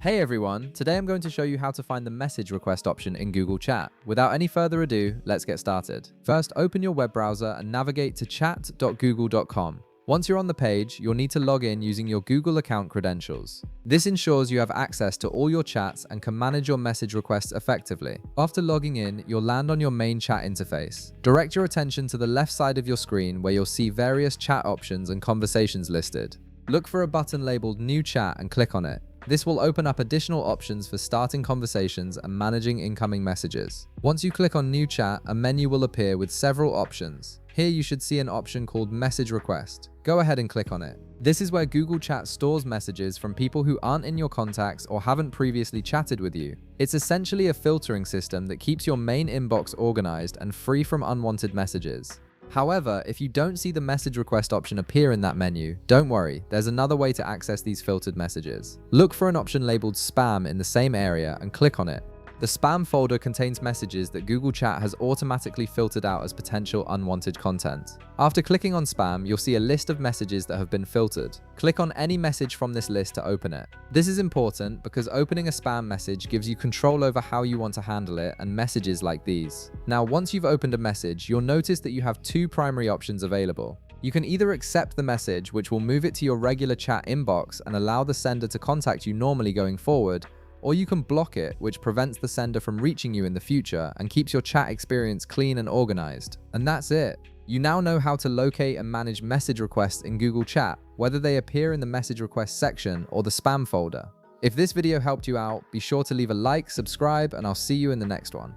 Hey everyone, today I'm going to show you how to find the message request option in Google Chat. Without any further ado, let's get started. First, open your web browser and navigate to chat.google.com. Once you're on the page, you'll need to log in using your Google account credentials. This ensures you have access to all your chats and can manage your message requests effectively. After logging in, you'll land on your main chat interface. Direct your attention to the left side of your screen where you'll see various chat options and conversations listed. Look for a button labeled New Chat and click on it. This will open up additional options for starting conversations and managing incoming messages. Once you click on New Chat, a menu will appear with several options. Here you should see an option called Message Request. Go ahead and click on it. This is where Google Chat stores messages from people who aren't in your contacts or haven't previously chatted with you. It's essentially a filtering system that keeps your main inbox organized and free from unwanted messages. However, if you don't see the message request option appear in that menu, don't worry, there's another way to access these filtered messages. Look for an option labeled Spam in the same area and click on it. The Spam folder contains messages that Google Chat has automatically filtered out as potential unwanted content. After clicking on Spam, you'll see a list of messages that have been filtered. Click on any message from this list to open it. This is important because opening a spam message gives you control over how you want to handle it and messages like these. Now, once you've opened a message, you'll notice that you have two primary options available. You can either accept the message, which will move it to your regular chat inbox and allow the sender to contact you normally going forward, or you can block it, which prevents the sender from reaching you in the future and keeps your chat experience clean and organized. And that's it. You now know how to locate and manage message requests in Google Chat, whether they appear in the message request section or the spam folder. If this video helped you out, be sure to leave a like, subscribe, and I'll see you in the next one.